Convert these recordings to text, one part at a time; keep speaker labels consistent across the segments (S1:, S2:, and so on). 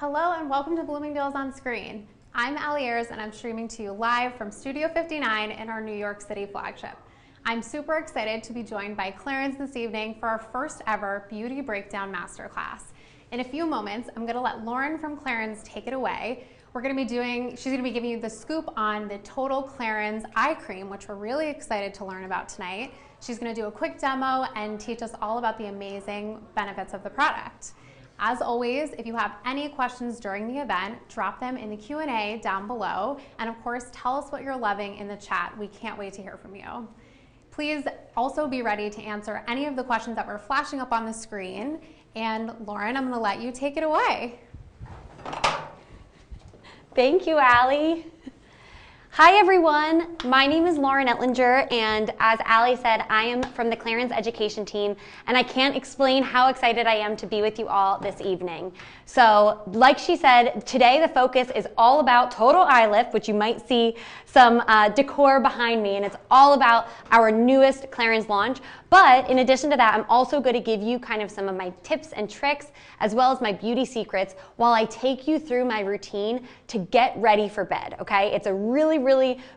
S1: Hello and welcome to Bloomingdale's on Screen. I'm Allie Ayers and I'm streaming to you live from Studio 59 in our New York City flagship. I'm super excited to be joined by Clarence this evening for our first ever Beauty Breakdown Masterclass. In a few moments, I'm gonna let Lauren from Clarins take it away. She's gonna be giving you the scoop on the Total Clarins Eye Cream, which we're really excited to learn about tonight. She's gonna do a quick demo and teach us all about the amazing benefits of the product. As always, if you have any questions during the event, drop them in the Q&A down below. And of course, tell us what you're loving in the chat. We can't wait to hear from you. Please also be ready to answer any of the questions that were flashing up on the screen. And Lauren, I'm gonna let you take it away.
S2: Thank you, Allie. Hi everyone, my name is Lauren Ettlinger, and as Allie said, I am from the Clarins education team, and I can't explain how excited I am to be with you all this evening. So, like she said, today the focus is all about Total Eye Lift, which you might see some decor behind me, and it's all about our newest Clarins launch. But in addition to that, I'm also going to give you kind of some of my tips and tricks, as well as my beauty secrets, while I take you through my routine to get ready for bed, okay? It's a really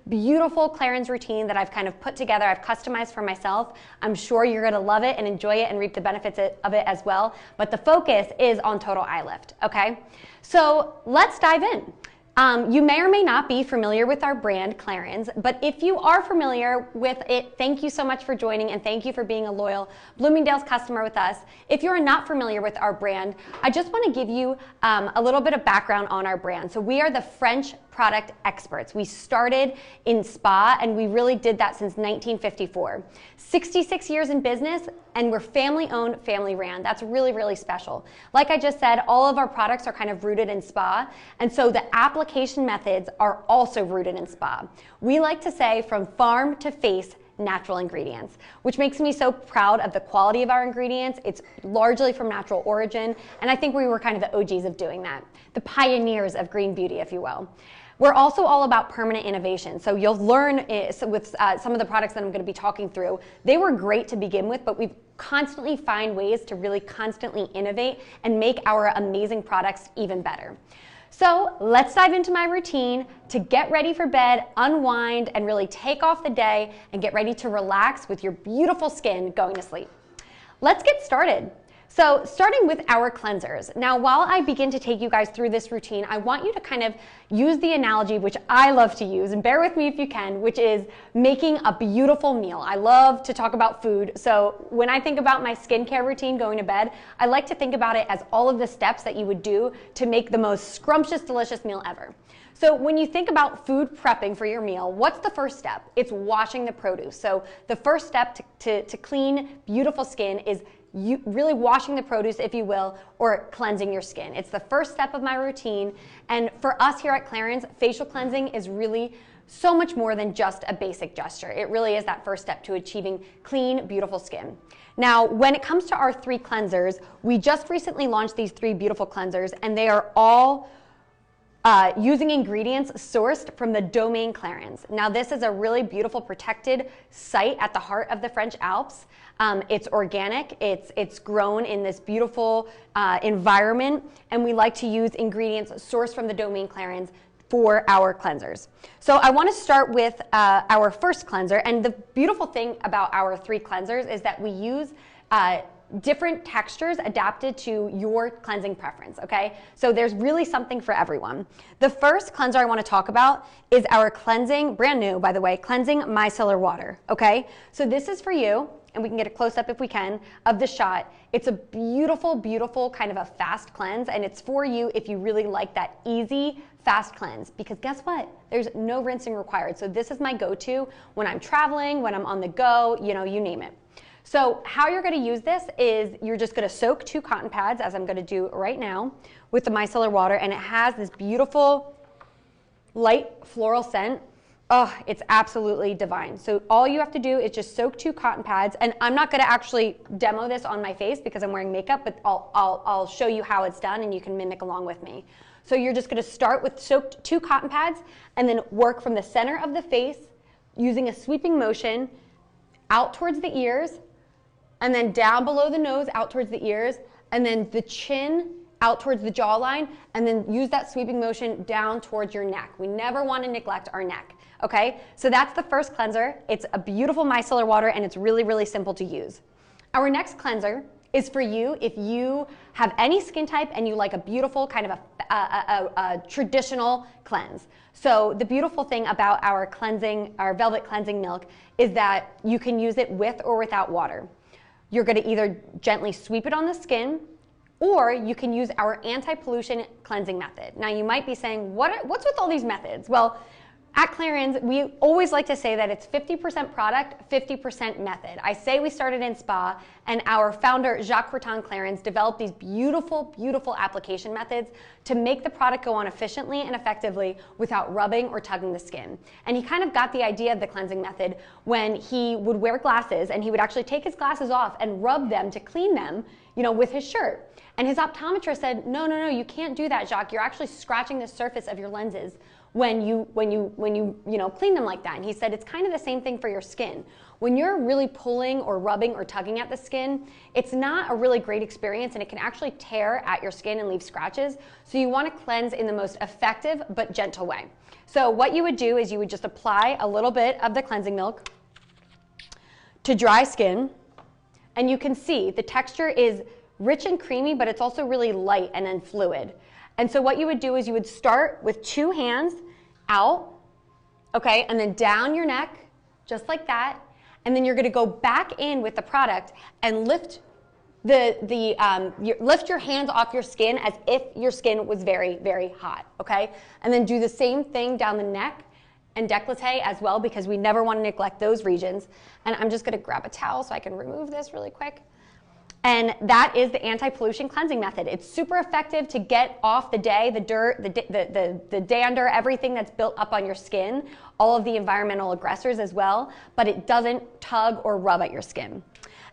S2: beautiful Clarins routine that I've kind of put together, I've customized for myself. I'm sure you're gonna love it and enjoy it and reap the benefits of it as well, but the focus is on Total Eye Lift, okay? So let's dive in. You may or may not be familiar with our brand, Clarins, but if you are familiar with it, thank you so much for joining and thank you for being a loyal Bloomingdale's customer with us. If you're not familiar with our brand, I just want to give you a little bit of background on our brand. So we are the French product experts. We started in spa and we really did that since 1954. 66 years in business and we're family owned, family ran. That's really special. Like I just said, all of our products are kind of rooted in spa, and so the application methods are also rooted in spa. We like to say from farm to face, natural ingredients, which makes me so proud of the quality of our ingredients. It's largely from natural origin, and I think we were kind of the OGs of doing that, the pioneers of green beauty, if you will. We're also all about permanent innovation. So you'll learn with some of the products that I'm going to be talking through. They were great to begin with, but we've constantly find ways to really constantly innovate and make our amazing products even better. So let's dive into my routine to get ready for bed, unwind, and really take off the day and get ready to relax with your beautiful skin going to sleep. Let's get started. So starting with our cleansers. Now, while I begin to take you guys through this routine, I want you to kind of use the analogy, which I love to use, and bear with me if you can, which is making a beautiful meal. I love to talk about food. So when I think about my skincare routine going to bed, I like to think about it as all of the steps that you would do to make the most scrumptious, delicious meal ever. So when you think about food prepping for your meal, what's the first step? It's washing the produce. So the first step to clean, beautiful skin is you really washing the produce, if you will, or cleansing your skin. It's the first step of my routine. And for us here at Clarins, facial cleansing is really so much more than just a basic gesture. It really is that first step to achieving clean, beautiful skin. Now, when it comes to our 3 cleansers, we just recently launched these 3 beautiful cleansers, and they are all using ingredients sourced from the domain Clarins. Now, this is a really beautiful protected site at the heart of the French Alps. It's organic, it's grown in this beautiful environment, and we like to use ingredients sourced from the domain Clarins for our cleansers. So I want to start with our first cleanser, and the beautiful thing about our 3 cleansers is that we use different textures adapted to your cleansing preference, okay? So there's really something for everyone. The first cleanser I want to talk about is our cleansing, brand new by the way, cleansing micellar water, okay? So this is for you, and we can get a close-up if we can, of the shot. It's a beautiful kind of a fast cleanse, and it's for you if you really like that easy, fast cleanse, because guess what? There's no rinsing required. So this is my go-to when I'm traveling, when I'm on the go, you know, you name it. So how you're going to use this is you're just going to soak 2 cotton pads, as I'm going to do right now, with the micellar water, and it has this beautiful light floral scent. Oh, it's absolutely divine. So all you have to do is just soak 2 cotton pads, and I'm not going to actually demo this on my face because I'm wearing makeup, but I'll show you how it's done and you can mimic along with me. So you're just going to start with soaked 2 cotton pads and then work from the center of the face using a sweeping motion out towards the ears, and then down below the nose, out towards the ears, and then the chin out towards the jawline, and then use that sweeping motion down towards your neck. We never want to neglect our neck, okay? So that's the first cleanser. It's a beautiful micellar water, and it's really, really simple to use. Our next cleanser is for you if you have any skin type and you like a beautiful kind of a traditional cleanse. So the beautiful thing about our Velvet Cleansing Milk is that you can use it with or without water. You're going to either gently sweep it on the skin, or you can use our anti-pollution cleansing method. Now you might be saying, what's with all these methods? Well, at Clarins, we always like to say that it's 50% product, 50% method. I say we started in spa, and our founder, Jacques Clarins, developed these beautiful, beautiful application methods to make the product go on efficiently and effectively without rubbing or tugging the skin. And he kind of got the idea of the cleansing method when he would wear glasses, and he would actually take his glasses off and rub them to clean them, with his shirt. And his optometrist said, no, you can't do that, Jacques. You're actually scratching the surface of your lenses when you clean them like that. And he said it's kind of the same thing for your skin. When you're really pulling or rubbing or tugging at the skin, it's not a really great experience, and it can actually tear at your skin and leave scratches. So you want to cleanse in the most effective but gentle way. So what you would do is you would just apply a little bit of the cleansing milk to dry skin, and you can see the texture is rich and creamy, but it's also really light and then fluid. And so what you would do is you would start with 2 hands out, okay, and then down your neck, just like that. And then you're going to go back in with the product and lift lift your hands off your skin as if your skin was very, very hot, okay? And then do the same thing down the neck and décolleté as well, because we never want to neglect those regions. And I'm just going to grab a towel so I can remove this really quick. And that is the anti-pollution cleansing method. It's super effective to get off the day, the dirt, the dander, everything that's built up on your skin, all of the environmental aggressors as well, but it doesn't tug or rub at your skin.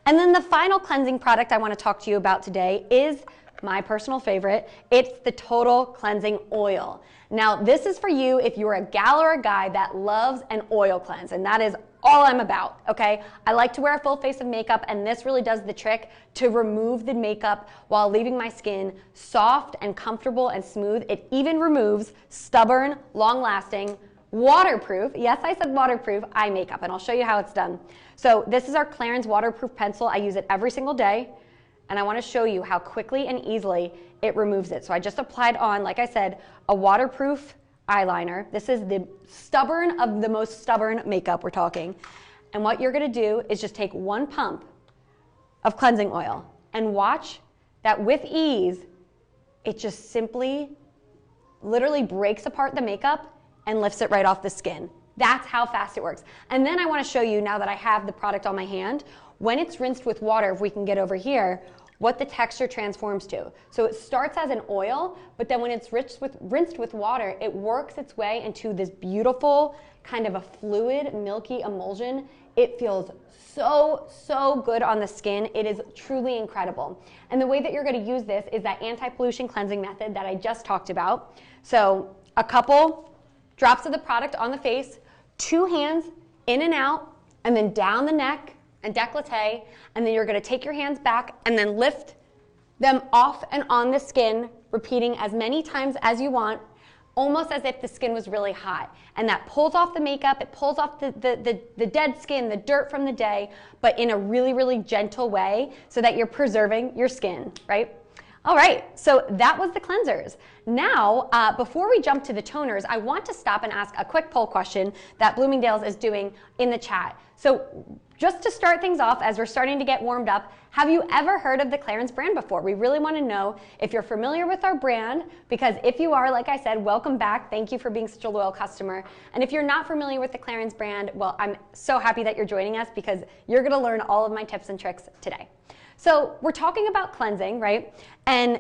S2: And then the final cleansing product I want to talk to you about today is my personal favorite. It's the Total Cleansing Oil. Now, this is for you if you're a gal or a guy that loves an oil cleanse, and that is all I'm about, okay? I like to wear a full face of makeup, and this really does the trick to remove the makeup while leaving my skin soft and comfortable and smooth. It even removes stubborn, long-lasting, waterproof, yes, I said waterproof, eye makeup, and I'll show you how it's done. So this is our Clarins waterproof pencil. I use it every single day, and I want to show you how quickly and easily it removes it. So I just applied on, like I said, a waterproof eyeliner. This is the stubborn of the most stubborn makeup we're talking. And what you're going to do is just take 1 pump of cleansing oil and watch that with ease, it just simply, literally breaks apart the makeup and lifts it right off the skin. That's how fast it works. And then I want to show you, now that I have the product on my hand, when it's rinsed with water, if we can get over here, what the texture transforms to. So it starts as an oil, but then when it's rinsed with water, it works its way into this beautiful kind of a fluid, milky emulsion. It feels so good on the skin. It is truly incredible. And the way that you're going to use this is that anti-pollution cleansing method that I just talked about. So a couple drops of the product on the face, 2 hands in and out, and then down the neck and décolleté, and then you're going to take your hands back and then lift them off and on the skin, repeating as many times as you want, almost as if the skin was really hot. And that pulls off the makeup, it pulls off the dead skin, the dirt from the day, but in a really, really gentle way so that you're preserving your skin, right? All right, so that was the cleansers. Now, before we jump to the toners, I want to stop and ask a quick poll question that Bloomingdale's is doing in the chat. So just to start things off, as we're starting to get warmed up, have you ever heard of the Clarins brand before? We really want to know if you're familiar with our brand, because if you are, like I said, welcome back. Thank you for being such a loyal customer. And if you're not familiar with the Clarins brand, well, I'm so happy that you're joining us, because you're going to learn all of my tips and tricks today. So we're talking about cleansing, right? And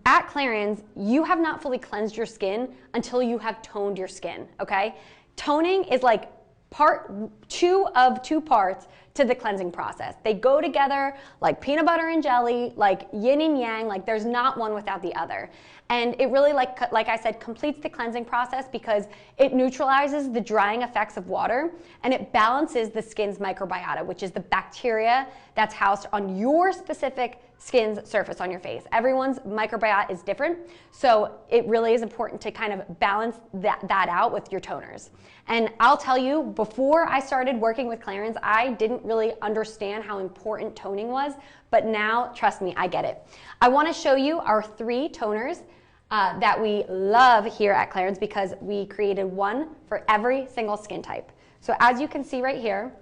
S2: at Clarins, you have not fully cleansed your skin until you have toned your skin, okay? Toning is like part 2 of 2 parts to the cleansing process. They go together like peanut butter and jelly, like yin and yang, like there's not one without the other. And it really, like I said, completes the cleansing process because it neutralizes the drying effects of water and it balances the skin's microbiota, which is the bacteria that's housed on your specific skin's surface on your face. Everyone's microbiota is different, so it really is important to kind of balance that out with your toners. And I'll tell you, before I started working with Clarins, I didn't really understand how important toning was, but now, trust me, I get it. I want to show you our 3 toners that we love here at Clarins because we created one for every single skin type. So as you can see right here,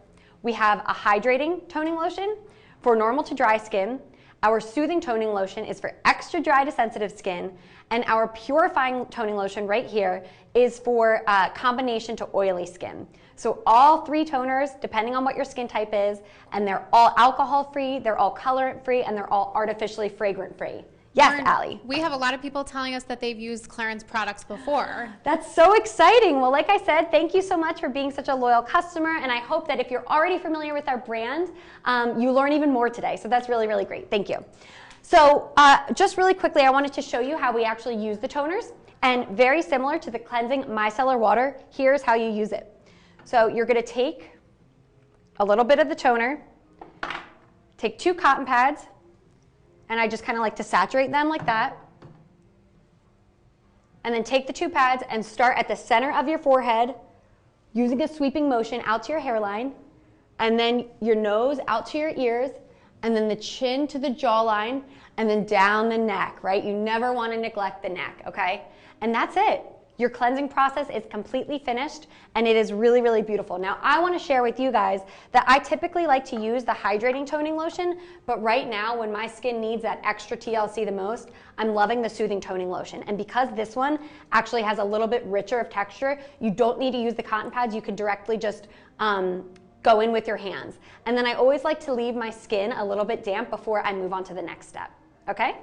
S2: we have a hydrating toning lotion for normal to dry skin. Our soothing toning lotion is for extra dry to sensitive skin, and our purifying toning lotion right here is for combination to oily skin. So all 3 toners, depending on what your skin type is, and they're all alcohol-free, they're all colorant-free, and they're all artificially fragrant-free. Yes, Allie.
S1: We have a lot of people telling us that they've used Clarins products before.
S2: That's so exciting. Well, like I said, thank you so much for being such a loyal customer, and I hope that if you're already familiar with our brand, you learn even more today. So that's really, really great. Thank you. So just really quickly, I wanted to show you how we actually use the toners, and very similar to the cleansing micellar water, here's how you use it. So you're going to take a little bit of the toner, take 2 cotton pads, and I just kind of like to saturate them like that. And then take the 2 pads and start at the center of your forehead using a sweeping motion out to your hairline, and then your nose out to your ears, and then the chin to the jawline, and then down the neck, right? You never want to neglect the neck, okay? And that's it. Your cleansing process is completely finished, and it is really, really beautiful. Now, I want to share with you guys that I typically like to use the hydrating toning lotion, but right now, when my skin needs that extra TLC the most, I'm loving the soothing toning lotion. And because this one actually has a little bit richer of texture, you don't need to use the cotton pads. You can directly just go in with your hands. And then I always like to leave my skin a little bit damp before I move on to the next step, okay?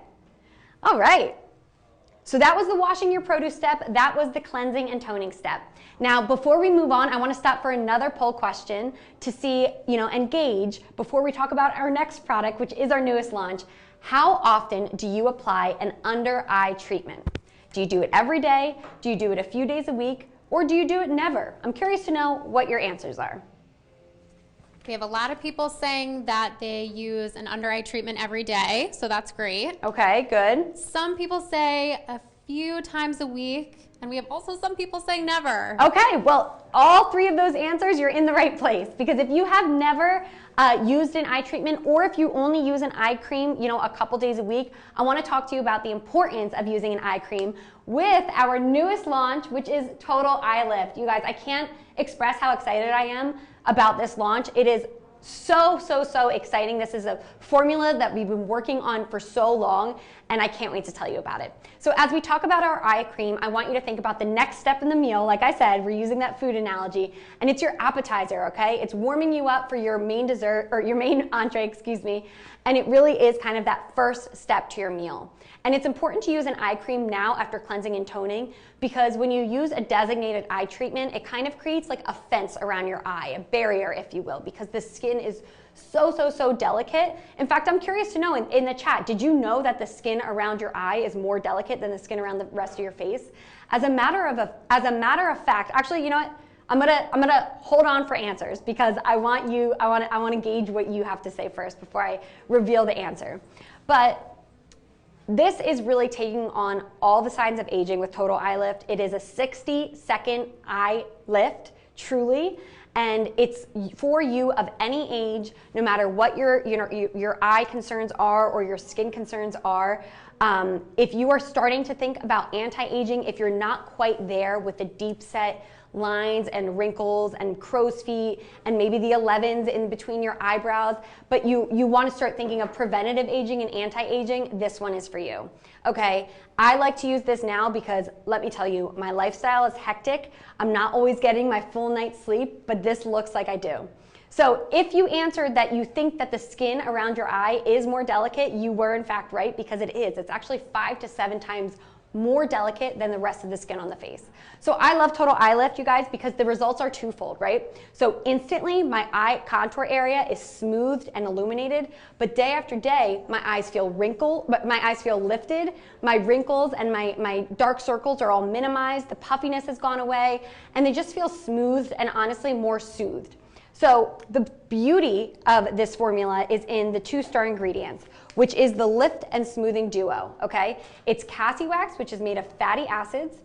S2: All right. So that was the washing your produce step. That was the cleansing and toning step. Now, before we move on, I want to stop for another poll question to see, and gauge before we talk about our next product, which is our newest launch. How often do you apply an under eye treatment? Do you do it every day? Do you do it a few days a week? Or do you do it never? I'm curious to know what your answers are.
S1: We have a lot of people saying that they use an under eye treatment every day, so that's great.
S2: Okay, good.
S1: Some people say a few times a week, and we have also some people saying never.
S2: Okay, well, all 3 of those answers, you're in the right place, because if you have never used an eye treatment, or if you only use an eye cream, a couple days a week, I want to talk to you about the importance of using an eye cream with our newest launch, which is Total Eye Lift. You guys, I can't express how excited I am about this launch. It is so exciting. This is a formula that we've been working on for so long, and I can't wait to tell you about it. So as we talk about our eye cream, I want you to think about the next step in the meal. Like I said, we're using that food analogy, and it's your appetizer, okay? It's warming you up for your main dessert, or your main entree, excuse me, and it really is kind of that first step to your meal. And it's important to use an eye cream now after cleansing and toning, because when you use a designated eye treatment, it kind of creates like a fence around your eye, a barrier, if you will, because the skin is so delicate. In fact, I'm curious to know in the chat, did you know that the skin around your eye is more delicate than the skin around the rest of your face? As a matter of fact, actually, you know what? I'm gonna hold on for answers because I want to gauge what you have to say first before I reveal the answer. But this is really taking on all the signs of aging with Total Eye Lift. It is a 60-second eye lift, truly, and it's for you of any age, no matter what your eye concerns are or your skin concerns are. If you are starting to think about anti-aging, if you're not quite there with the deep set lines and wrinkles and crow's feet and maybe the 11s in between your eyebrows, but you want to start thinking of preventative aging and anti-aging, this one is for you. Okay, I like to use this now because let me tell you, my lifestyle is hectic. I'm not always getting my full night's sleep, but this looks like I do. So if you answered that you think that the skin around your eye is more delicate, you were in fact right, because it is. It's actually 5 to 7 times more delicate than the rest of the skin on the face. So I love Total Eye Lift, you guys, because the results are twofold, right? So instantly my eye contour area is smoothed and illuminated, but day after day, my eyes feel lifted, my wrinkles and my dark circles are all minimized, the puffiness has gone away, and they just feel smoothed and honestly more soothed. So the beauty of this formula is in the 2-star ingredients, which is the lift and smoothing duo, okay? It's cassie wax, which is made of fatty acids,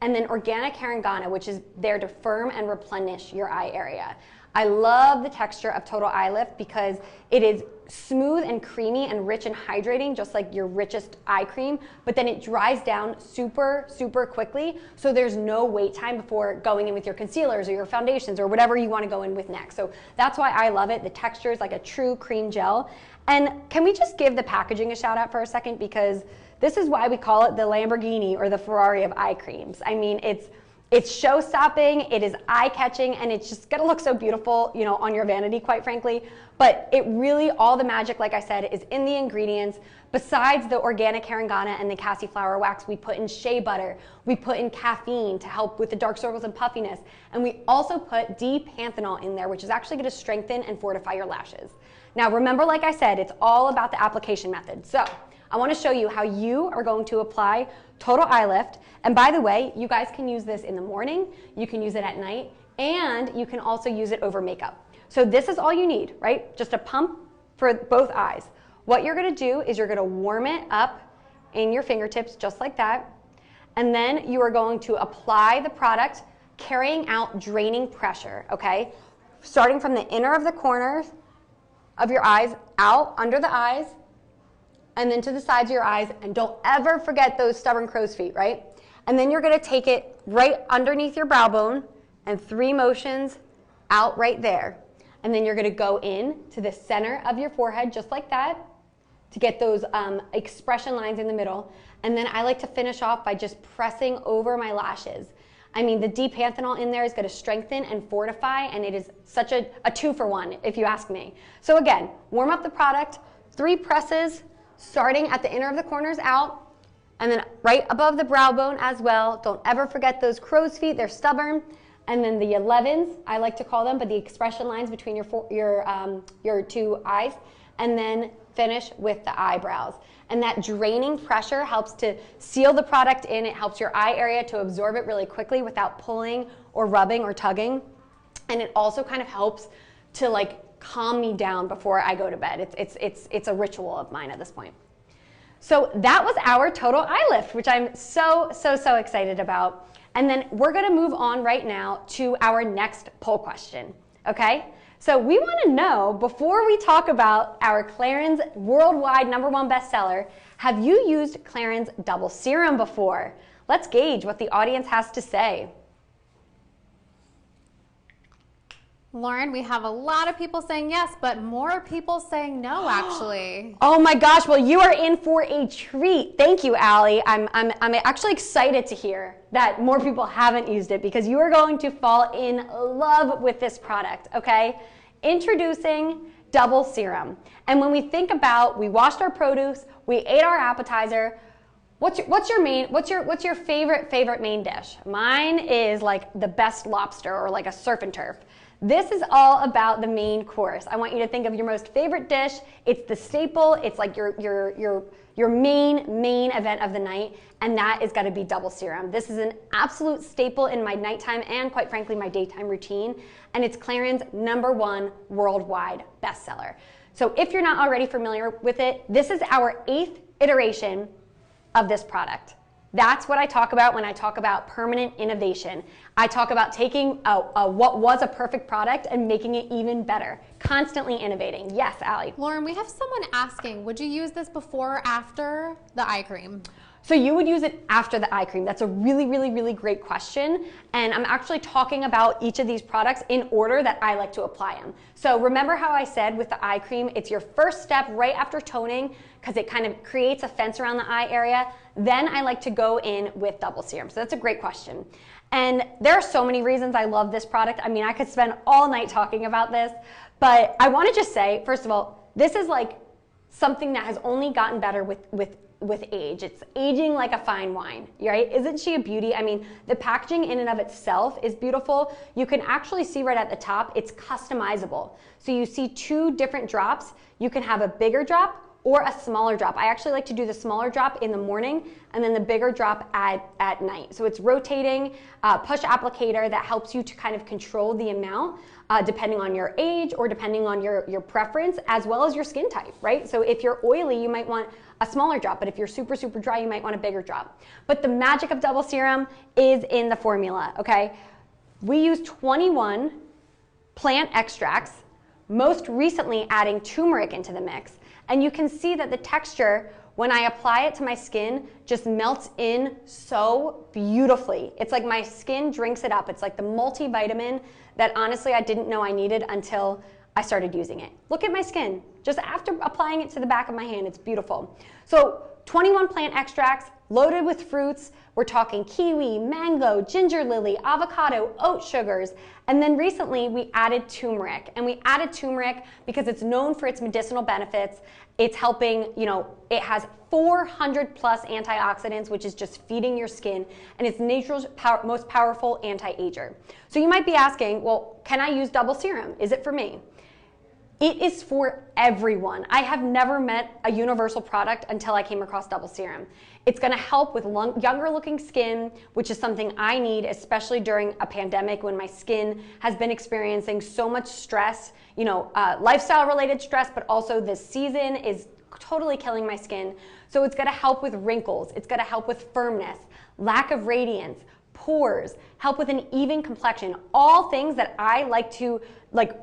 S2: and then organic harringana, which is there to firm and replenish your eye area. I love the texture of Total Eye Lift because it is smooth and creamy and rich and hydrating, just like your richest eye cream, but then it dries down super, super quickly, so there's no wait time before going in with your concealers or your foundations or whatever you want to go in with next. So that's why I love it. The texture is like a true cream gel. And can we just give the packaging a shout out for a second, because this is why we call it the Lamborghini or the Ferrari of eye creams. I mean, it's show-stopping, it is eye-catching, and it's just gonna look so beautiful, you know, on your vanity, quite frankly. But it really, all the magic, like I said, is in the ingredients. Besides the organic harringana and the cassie flower wax, we put in shea butter, we put in caffeine to help with the dark circles and puffiness, and we also put D-panthenol in there, which is actually gonna strengthen and fortify your lashes. Now, remember, like I said, it's all about the application method. So I want to show you how you are going to apply Total Eye Lift. And by the way, you guys can use this in the morning, you can use it at night, and you can also use it over makeup. So this is all you need, right? Just a pump for both eyes. What you're going to do is you're going to warm it up in your fingertips just like that. And then you are going to apply the product, carrying out draining pressure, okay? Starting from the inner of the corners of your eyes, out under the eyes, and then to the sides of your eyes, and don't ever forget those stubborn crow's feet, right? And then you're gonna take it right underneath your brow bone, and 3 motions out right there. And then you're gonna go in to the center of your forehead, just like that, to get those expression lines in the middle. And then I like to finish off by just pressing over my lashes. I mean, the D-panthenol in there is going to strengthen and fortify, and it is such a 2-for-1, if you ask me. So again, warm up the product, 3 presses, starting at the inner of the corners out, and then right above the brow bone as well. Don't ever forget those crow's feet, they're stubborn. And then the 11s, I like to call them, but the expression lines between your 2 eyes, and then finish with the eyebrows. And that draining pressure helps to seal the product in. It helps your eye area to absorb it really quickly without pulling or rubbing or tugging. And it also kind of helps to like calm me down before I go to bed. It's a ritual of mine at this point. So that was our Total Eye Lift, which I'm so excited about. And then we're gonna move on right now to our next poll question, okay? So we want to know, before we talk about our Clarins worldwide #1 bestseller, have you used Clarins Double Serum before? Let's gauge what the audience has to say.
S1: Lauren, we have a lot of people saying yes, but more people saying no, actually.
S2: Oh my gosh, well, you are in for a treat. Thank you, Allie. I'm actually excited to hear that more people haven't used it, because you are going to fall in love with this product, okay? Introducing Double Serum. And when we think about, we washed our produce, we ate our appetizer, what's your favorite main dish? Mine is like the best lobster, or like a surf and turf. This is all about the main course. I want you to think of your most favorite dish. It's the staple. It's like your main event of the night, and that is got to be Double Serum. This is an absolute staple in my nighttime and, quite frankly, my daytime routine, and it's Clarins' #1 worldwide bestseller. So if you're not already familiar with it, this is our 8th iteration of this product. That's what I talk about when I talk about permanent innovation. I talk about taking what was a perfect product and making it even better, constantly innovating. Yes, Allie.
S1: Lauren, we have someone asking, would you use this before or after the eye cream?
S2: So you would use it after the eye cream. That's a really great question. And I'm actually talking about each of these products in order that I like to apply them. So remember how I said with the eye cream, it's your first step right after toning, because it kind of creates a fence around the eye area. Then I like to go in with Double Serum. So that's a great question. And there are so many reasons I love this product. I mean, I could spend all night talking about this, but I want to just say, first of all, this is like something that has only gotten better with age. It's aging like a fine wine, right? Isn't she a beauty? I mean, the packaging in and of itself is beautiful. You can actually see right at the top, it's customizable. So you see 2 different drops. You can have a bigger drop or a smaller drop. I actually like to do the smaller drop in the morning and then the bigger drop at night. So it's rotating push applicator that helps you to kind of control the amount depending on your age or depending on your preference, as well as your skin type, right? So if you're oily, you might want a smaller drop, but if you're super, super dry, you might want a bigger drop. But the magic of double serum is in the formula, okay? We use 21 plant extracts, most recently adding turmeric into the mix. And you can see that the texture, when I apply it to my skin, just melts in so beautifully. It's like my skin drinks it up. It's like the multivitamin that honestly I didn't know I needed until I started using it. Look at my skin. Just after applying it to the back of my hand, it's beautiful. So 21 plant extracts loaded with fruits. We're talking kiwi, mango, ginger lily, avocado, oat sugars. And then recently we added turmeric. And we added turmeric because it's known for its medicinal benefits. It's helping, you know, it has 400 plus antioxidants, which is just feeding your skin. And it's nature's most powerful anti-ager. So you might be asking, well, can I use double serum? Is it for me? It is for everyone. I have never met a universal product until I came across double serum. It's gonna help with younger looking skin, which is something I need, especially during a pandemic when my skin has been experiencing so much stress, you know, lifestyle related stress, but also this season is totally killing my skin. So it's gonna help with wrinkles. It's gonna help with firmness, lack of radiance, pores, help with an even complexion, all things that I like to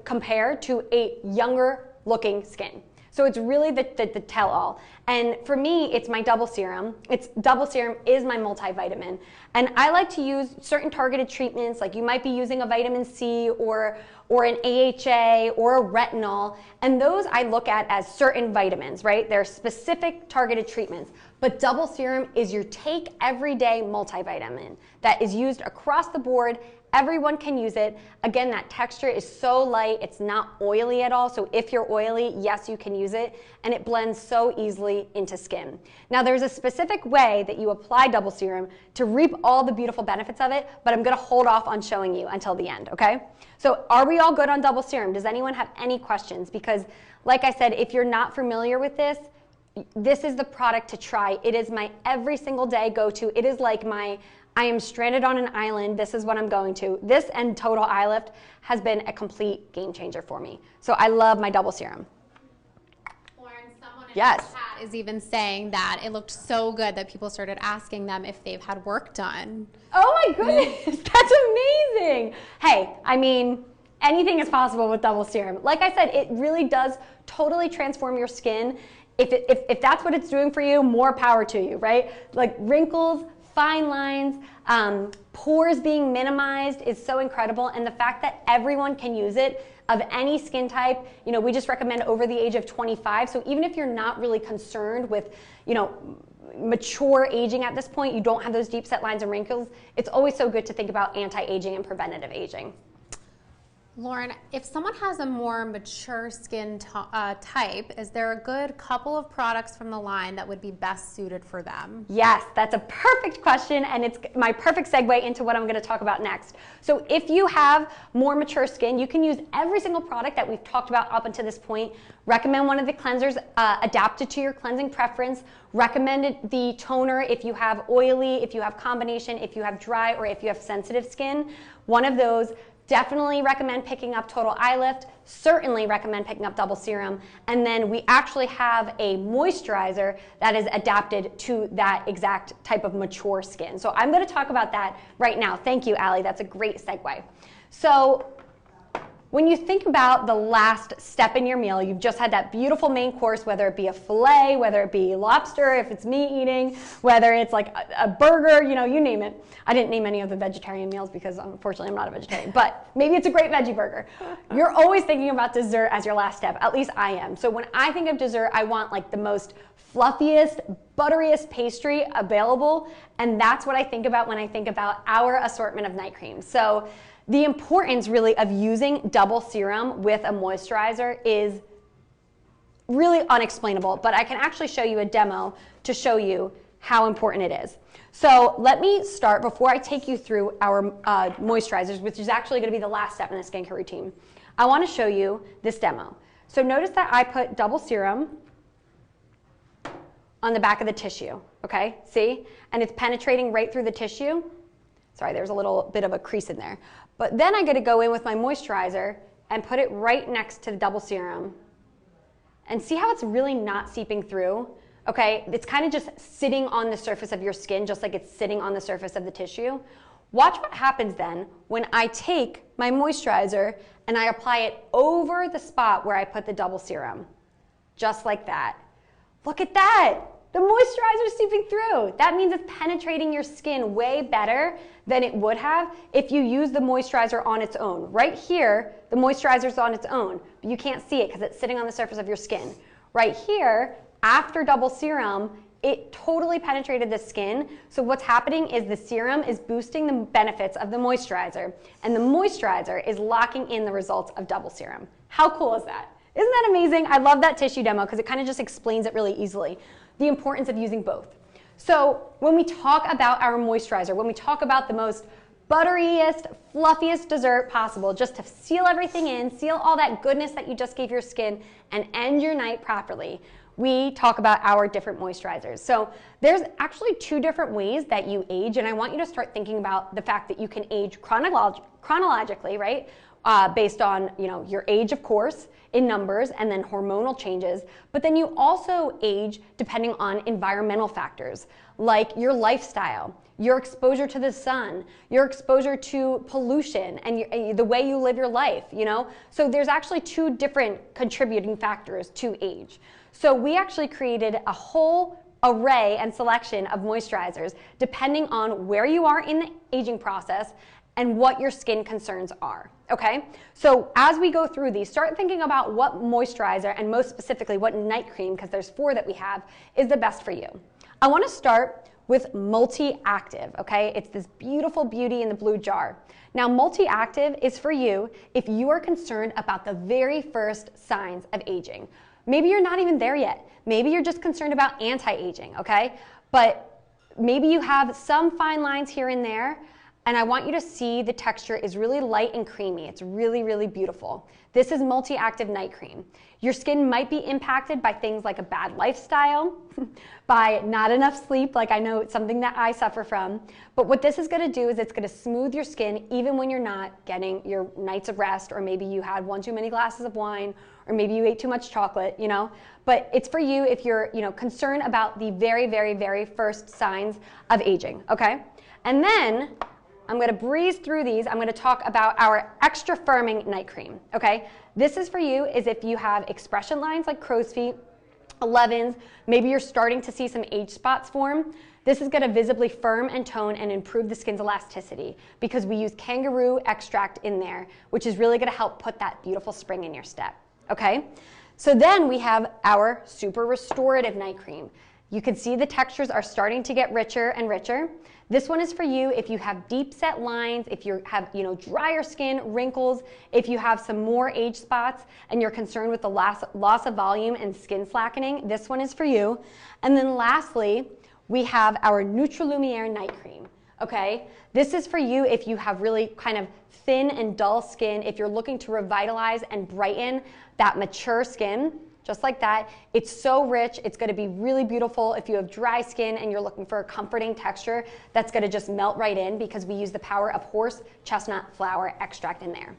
S2: compare to a younger looking skin. So it's really the tell-all. And for me, it's my double serum. Double serum is my multivitamin. And I like to use certain targeted treatments, like you might be using a vitamin C or an AHA or a retinol. And those I look at as certain vitamins, right? They're specific targeted treatments. But double serum is your take everyday multivitamin that is used across the board. Everyone can use it. Again, that texture is so light, it's not oily at all. So if you're oily, yes, you can use it. And it blends so easily into skin. Now, there's a specific way that you apply double serum to reap all the beautiful benefits of it, but I'm gonna hold off on showing you until the end, okay? So are we all good on double serum? Does anyone have any questions? Because like I said, if you're not familiar with this is the product to try. It is my every single day go-to. It is like my I am stranded on an island, this is what I'm going to. This and Total Eye Lift has been a complete game changer for me. So I love my double serum.
S1: Lauren, someone in
S2: yes.
S1: the chat is even saying that it looked so good that people started asking them if they've had work done.
S2: Oh my goodness, that's amazing. Hey, I mean, anything is possible with double serum. Like I said, it really does totally transform your skin. If that's what it's doing for you, more power to you, right? Like wrinkles, fine lines, pores being minimized is so incredible. And the fact that everyone can use it of any skin type, you know, we just recommend over the age of 25. So even if you're not really concerned with, you know, mature aging at this point, you don't have those deep set lines and wrinkles, it's always so good to think about anti-aging and preventative aging.
S1: Lauren, if someone has a more mature skin type, is there a good couple of products from the line that would be best suited for them?
S2: Yes, that's a perfect question, and it's my perfect segue into what I'm going to talk about next. So if you have more mature skin, you can use every single product that we've talked about up until this point. Recommend one of the cleansers adapted to your cleansing preference. Recommend the toner if you have oily, if you have combination, if you have dry, or if you have sensitive skin. One of those. Definitely recommend picking up Total Eye Lift, certainly recommend picking up Double Serum, and then we actually have a moisturizer that is adapted to that exact type of mature skin. So I'm going to talk about that right now. Thank you, Allie. That's a great segue. So when you think about the last step in your meal, you've just had that beautiful main course, whether it be a filet, whether it be lobster, if it's meat eating, whether it's like a burger, you know, you name it. I didn't name any of the vegetarian meals because unfortunately I'm not a vegetarian, but maybe it's a great veggie burger. You're always thinking about dessert as your last step, at least I am. So when I think of dessert, I want like the most fluffiest, butteriest pastry available, and that's what I think about when I think about our assortment of night creams. So the importance really of using double serum with a moisturizer is really unexplainable, but I can actually show you a demo to show you how important it is. So let me start, before I take you through our moisturizers, which is actually going to be the last step in the skincare routine, I want to show you this demo. So notice that I put double serum on the back of the tissue, okay? See? And it's penetrating right through the tissue. Sorry, there's a little bit of a crease in there. But then I'm going to go in with my moisturizer and put it right next to the double serum. And see how it's really not seeping through? Okay, it's kind of just sitting on the surface of your skin, just like it's sitting on the surface of the tissue. Watch what happens then when I take my moisturizer and I apply it over the spot where I put the double serum. Just like that. Look at that. The moisturizer is seeping through. That means it's penetrating your skin way better than it would have if you use the moisturizer on its own. Right here, the moisturizer is on its own, but you can't see it because it's sitting on the surface of your skin. Right here, after double serum, it totally penetrated the skin. So what's happening is the serum is boosting the benefits of the moisturizer, and the moisturizer is locking in the results of double serum. How cool is that? Isn't that amazing? I love that tissue demo because it kind of just explains it really easily, the importance of using both. So when we talk about our moisturizer, when we talk about the most butteriest, fluffiest dessert possible, just to seal everything in, seal all that goodness that you just gave your skin, and end your night properly, we talk about our different moisturizers. So there's actually 2 different ways that you age, and I want you to start thinking about the fact that you can age chronologically, right? Based on your age, of course, in numbers, and then hormonal changes. But then you also age depending on environmental factors, like your lifestyle, your exposure to the sun, your exposure to pollution, and the way you live your life, So there's actually 2 different contributing factors to age. So we actually created a whole array and selection of moisturizers depending on where you are in the aging process and what your skin concerns are, okay? So as we go through these, start thinking about what moisturizer, and most specifically what night cream, because there's 4 that we have, is the best for you. I want to start with Multi-Active, okay? It's this beautiful beauty in the blue jar. Now, Multi-Active is for you if you are concerned about the very first signs of aging. Maybe you're not even there yet. Maybe you're just concerned about anti-aging, okay? But maybe you have some fine lines here and there, and I want you to see the texture is really light and creamy. It's really, really beautiful. This is Multi-Active Night Cream. Your skin might be impacted by things like a bad lifestyle, by not enough sleep, like I know it's something that I suffer from. But what this is going to do is it's going to smooth your skin even when you're not getting your nights of rest, or maybe you had 1 too many glasses of wine, or maybe you ate too much chocolate, But it's for you if you're, concerned about the very, very, very first signs of aging, okay? And then I'm going to breeze through these. I'm going to talk about our extra firming night cream, okay? This is for you is if you have expression lines like crow's feet, 11s, maybe you're starting to see some age spots form. This is going to visibly firm and tone and improve the skin's elasticity because we use kangaroo extract in there, which is really going to help put that beautiful spring in your step, okay? So then we have our super restorative night cream. You can see the textures are starting to get richer and richer. This one is for you if you have deep set lines, if you have drier skin, wrinkles, if you have some more age spots and you're concerned with the loss of volume and skin slackening, this one is for you. And then lastly, we have our Lumiere night cream, okay? This is for you if you have really kind of thin and dull skin, if you're looking to revitalize and brighten that mature skin. Just like that. It's so rich. It's going to be really beautiful if you have dry skin and you're looking for a comforting texture that's going to just melt right in because we use the power of horse chestnut flower extract in there.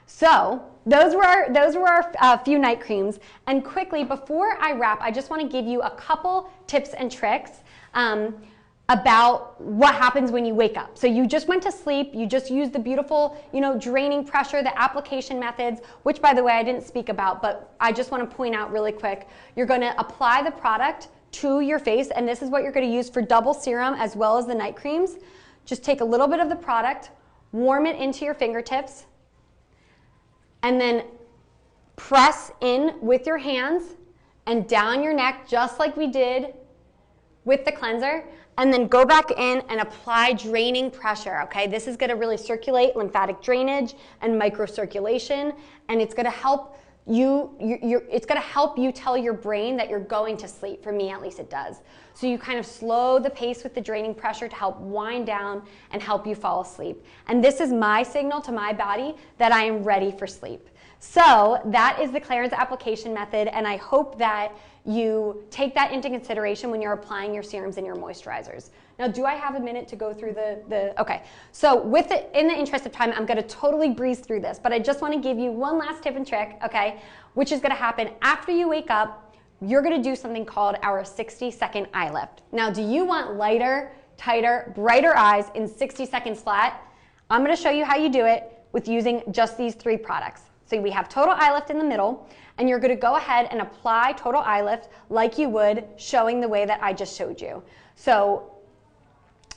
S2: So those were our few night creams. And quickly, before I wrap, I just want to give you a couple tips and tricks about what happens when you wake up. So you just went to sleep, you just used the beautiful, draining pressure, the application methods, which by the way, I didn't speak about, but I just want to point out really quick. You're going to apply the product to your face, and this is what you're going to use for double serum as well as the night creams. Just take a little bit of the product, warm it into your fingertips, and then press in with your hands and down your neck, just like we did with the cleanser, and then go back in and apply draining pressure, okay? This is gonna really circulate lymphatic drainage and microcirculation, and it's gonna help, it's going to help you tell your brain that you're going to sleep. For me, at least, it does. So you kind of slow the pace with the draining pressure to help wind down and help you fall asleep. And this is my signal to my body that I am ready for sleep. So that is the Clarins application method, and I hope that you take that into consideration when you're applying your serums and your moisturizers. Now, do I have a minute to go through okay. So in the interest of time, I'm gonna totally breeze through this, but I just wanna give you one last tip and trick, okay, which is gonna happen after you wake up. You're gonna do something called our 60-second eye lift. Now, do you want lighter, tighter, brighter eyes in 60 seconds flat? I'm gonna show you how you do it with using just these 3 products. So we have Total Eye Lift in the middle, and you're gonna go ahead and apply Total Eye Lift like you would, showing the way that I just showed you. So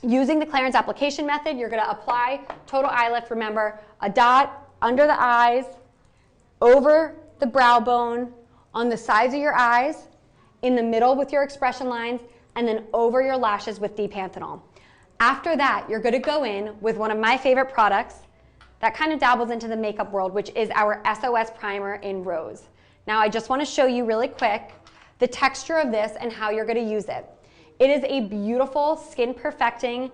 S2: using the Clarins application method, you're gonna apply Total Eye Lift. Remember, a dot under the eyes, over the brow bone, on the sides of your eyes, in the middle with your expression lines, and then over your lashes with D-panthenol. After that, you're gonna go in with one of my favorite products that kind of dabbles into the makeup world, which is our Sos Primer in Rose. Now, I just want to show you really quick the texture of this and how you're going to use it. It is a beautiful skin perfecting,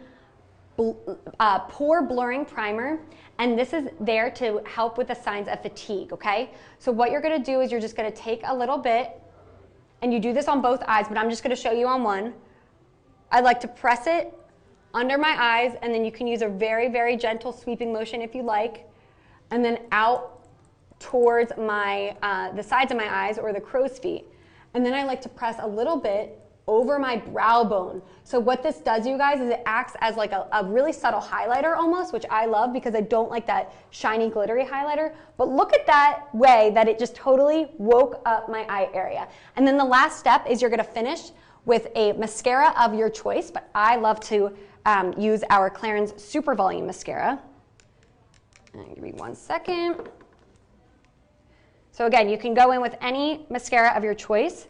S2: pore blurring primer, and this is there to help with the signs of fatigue, okay? So what you're going to do is you're just going to take a little bit, and you do this on both eyes, but I'm just going to show you on one. I like to press it under my eyes, and then you can use a very, very gentle sweeping motion if you like, and then out towards my the sides of my eyes or the crow's feet. And then I like to press a little bit over my brow bone. So what this does, you guys, is it acts as like a really subtle highlighter almost, which I love because I don't like that shiny, glittery highlighter. But look at that way that it just totally woke up my eye area. And then the last step is you're gonna finish with a mascara of your choice, but I love to use our Clarins Super Volume Mascara. And give me 1 second. So again, you can go in with any mascara of your choice,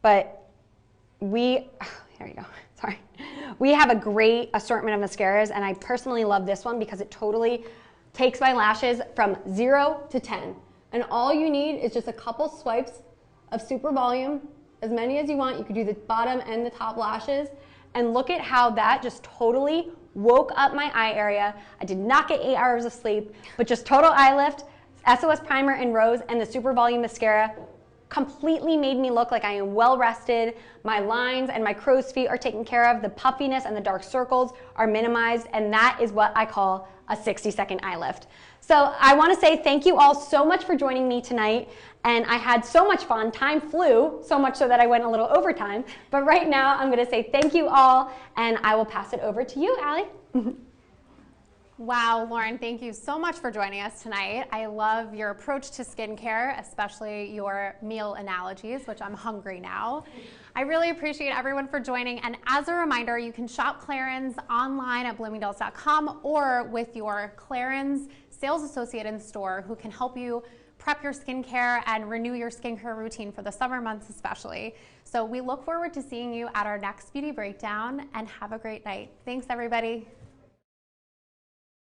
S2: but here you go, sorry. We have a great assortment of mascaras, and I personally love this one because it totally takes my lashes from 0 to 10. And all you need is just a couple swipes of Super Volume, as many as you want. You could do the bottom and the top lashes. And look at how that just totally woke up my eye area. I did not get 8 hours of sleep, but just Total Eye Lift, Sos Primer in Rose, and the Super Volume Mascara completely made me look like I am well rested. My lines and my crow's feet are taken care of. The puffiness and the dark circles are minimized, and that is what I call a 60-second eye lift. So I want to say thank you all so much for joining me tonight, and I had so much fun. Time flew, so much so that I went a little overtime, but right now I'm going to say thank you all, and I will pass it over to you, Allie.
S1: Wow, Lauren, thank you so much for joining us tonight. I love your approach to skincare, especially your meal analogies, which I'm hungry now. I really appreciate everyone for joining, and as a reminder, you can shop Clarins online at bloomingdale's.com or with your Clarins sales associate in store who can help you prep your skincare and renew your skincare routine for the summer months especially. So we look forward to seeing you at our next beauty breakdown, and have a great night. Thanks, everybody.